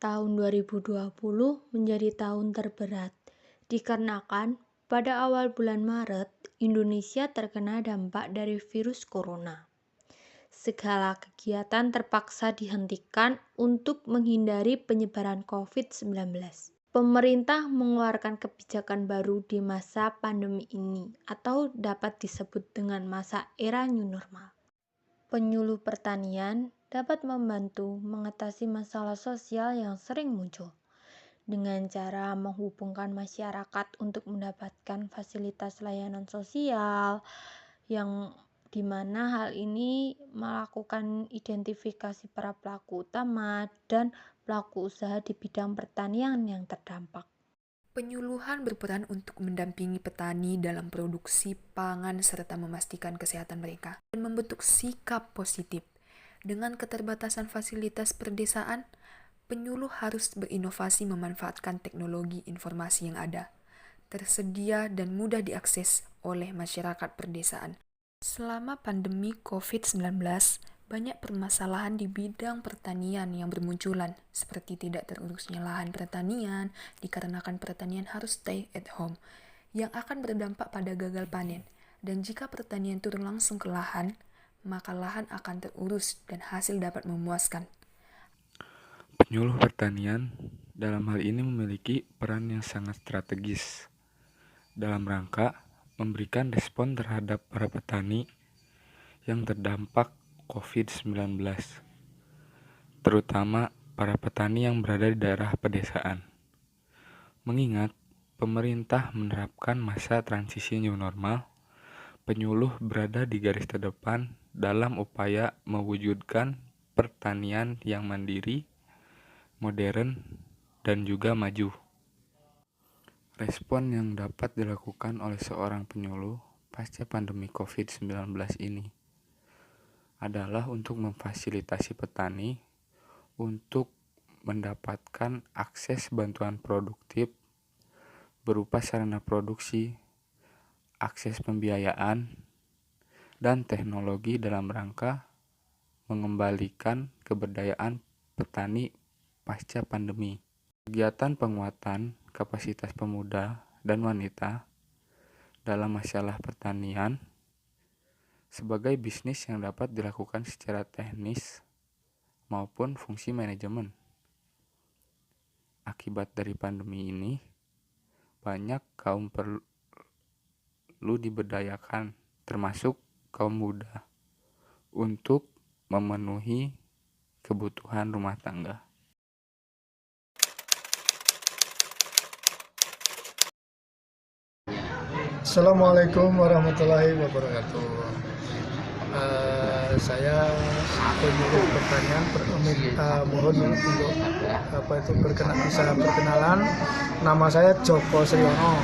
Tahun 2020 menjadi tahun terberat, dikarenakan pada awal bulan Maret, Indonesia terkena dampak dari virus corona. Segala kegiatan terpaksa dihentikan untuk menghindari penyebaran COVID-19. Pemerintah mengeluarkan kebijakan baru di masa pandemi ini, atau dapat disebut dengan masa era new normal. Penyuluh pertanian dapat membantu mengatasi masalah sosial yang sering muncul dengan cara menghubungkan masyarakat untuk mendapatkan fasilitas layanan sosial yang dimana hal ini melakukan identifikasi para pelaku utama dan pelaku usaha di bidang pertanian yang terdampak. Penyuluhan berperan untuk mendampingi petani dalam produksi pangan serta memastikan kesehatan mereka dan membentuk sikap positif. Dengan keterbatasan fasilitas perdesaan, penyuluh harus berinovasi memanfaatkan teknologi informasi yang ada, tersedia dan mudah diakses oleh masyarakat perdesaan. Selama pandemi COVID-19, banyak permasalahan di bidang pertanian yang bermunculan, seperti tidak terurusnya lahan pertanian dikarenakan pertanian harus stay at home, yang akan berdampak pada gagal panen. Dan jika pertanian turun langsung ke lahan, maka lahan akan terurus dan hasil dapat memuaskan. Penyuluh pertanian dalam hal ini memiliki peran yang sangat strategis dalam rangka memberikan respon terhadap para petani yang terdampak COVID-19, terutama para petani yang berada di daerah pedesaan. Mengingat pemerintah menerapkan masa transisi new normal, penyuluh berada di garis terdepan dalam upaya mewujudkan pertanian yang mandiri, modern, dan juga maju. Respon yang dapat dilakukan oleh seorang penyuluh pasca pandemi COVID-19 ini adalah untuk memfasilitasi petani untuk mendapatkan akses bantuan produktif berupa sarana produksi, akses pembiayaan, dan teknologi dalam rangka mengembalikan keberdayaan petani pasca pandemi. Kegiatan penguatan kapasitas pemuda dan wanita dalam masalah pertanian sebagai bisnis yang dapat dilakukan secara teknis maupun fungsi manajemen. Akibat dari pandemi ini, banyak kaum perlu diberdayakan, termasuk kaum muda, untuk memenuhi kebutuhan rumah tangga. Assalamualaikum warahmatullahi wabarakatuh. Saya penyuluh pertanian mohon untuk bisa berkenalan. Nama saya Joko Sriono,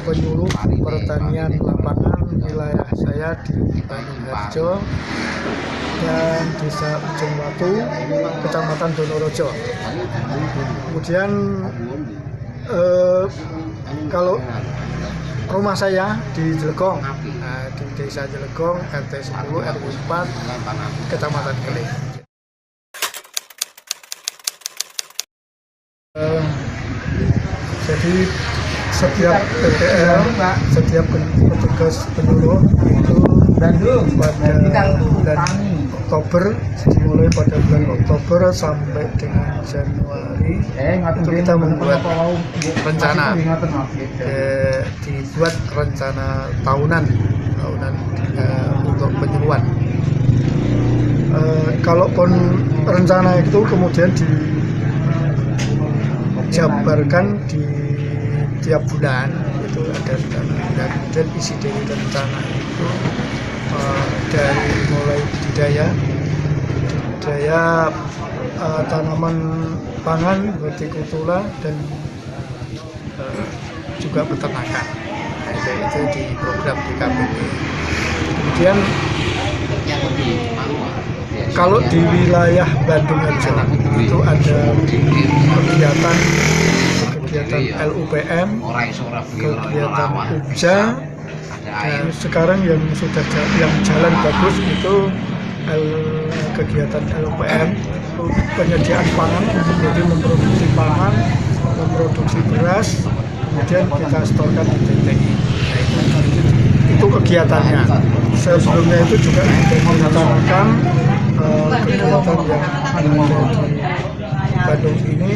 penyuluh pertanian lapangan wilayah saya di Bandung Harjo dan Desa Ujung Watu, Kecamatan Donorojo. Kemudian kalau rumah saya di Jelegong, di Desa Jelegong, RT 10 RW 4, Kecamatan Keling. Jadi setiap PPL, setiap petugas penyuluh itu pada bulan Oktober, dimulai pada bulan Oktober sampai dengan Januari, itu kita membuat rencana, dibuat rencana tahunan untuk penyuluhan. Kalaupun rencana itu kemudian dijabarkan di tiap bulan, itu ada rencana, dan kemudian isi dari rencana itu dari mulai budidaya tanaman pangan, hortikultura, dan juga peternakan. Itu di program di KPP. Kemudian kalau di wilayah Bandung Harjo itu ada kegiatan LUPM, kegiatan UBJA, dan sekarang yang jalan bagus itu kegiatan LUPM, penyediaan pangan, jadi memproduksi beras, kemudian kita setorkan di TTI. Itu kegiatannya. Sebelumnya itu juga direncanakan kegiatan yang ada di Bandung ini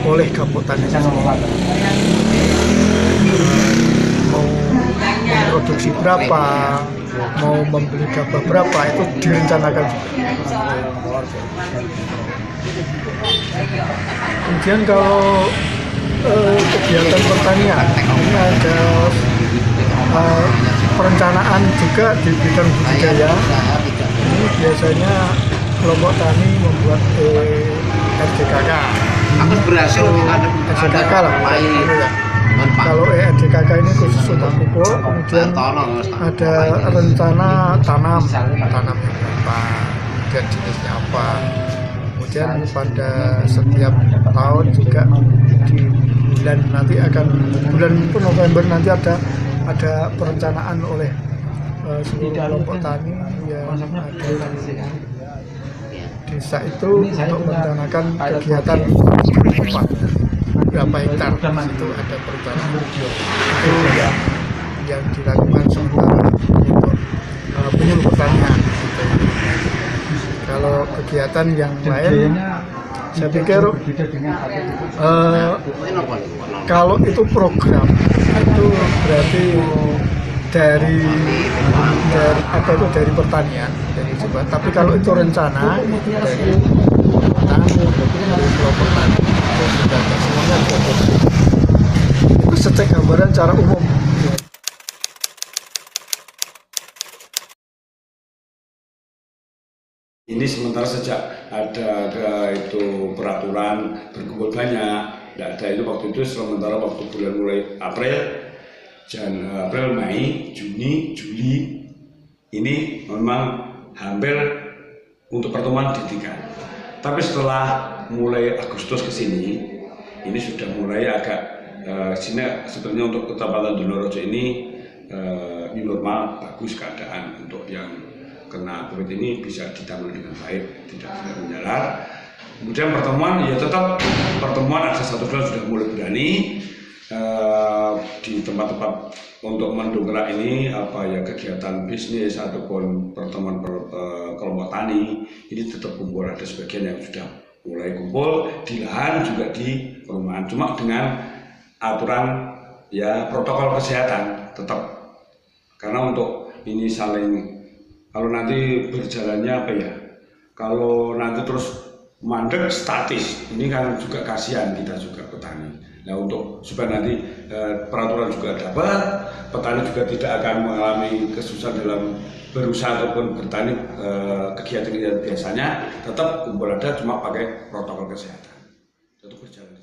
oleh Gapotani mau memproduksi berapa, mau membeli gabah berapa, itu direncanakan juga. Kemudian kalau kegiatan pertanian ini ada perencanaan juga di bidang budidaya. Ini biasanya kelompok tani membuat RJKK. RJKK lah. Kalau RJKK ini khusus untuk pupuk, kemudian ada rencana tanam yang berapa, dan jenisnya apa. Kemudian pada setiap tahun juga di bulan November nanti ada perencanaan oleh seluruh kelompok tani yang ada di desa itu untuk merencanakan kegiatan berapa hektar. Itu ada perencanaan itu yang dilakukan sementara untuk penyuluh pertanian. Kalau kegiatan yang lain, saya pikir kalau itu program itu berarti dari pertanian, dari coba. Tapi kalau itu rencana itu dari kelompok tani itu sudah semuanya itu secara gambaran secara umum. Ini sementara sejak ada itu peraturan berkumpul banyak, tidak ada itu waktu itu sementara waktu bulan mulai April, Mei, Juni, Juli ini memang hampir untuk pertemuan dihentikan. Tapi setelah mulai Agustus ke sini, ini sudah mulai agak sini sebetulnya untuk Kecamatan Donorejo ini new normal, bagus keadaan untuk yang kena COVID ini bisa ditangani dengan baik, tidak menjalar. Kemudian pertemuan ya tetap pertemuan ada satu bulan sudah mulai berani di tempat-tempat untuk mendongkrak ini kegiatan bisnis ataupun pertemuan kelompok tani ini tetap kumpul, ada sebagian yang sudah mulai kumpul di lahan juga di perumahan, cuma dengan aturan ya protokol kesehatan tetap, karena untuk ini saling kalau nanti berjalannya kalau nanti terus mandek statis, ini kan juga kasihan kita juga petani. Nah untuk supaya nanti peraturan juga dapat, petani juga tidak akan mengalami kesusahan dalam berusaha ataupun bertani kegiatan biasanya, tetap kumpul ada cuma pakai protokol kesehatan. Tetap berjalan.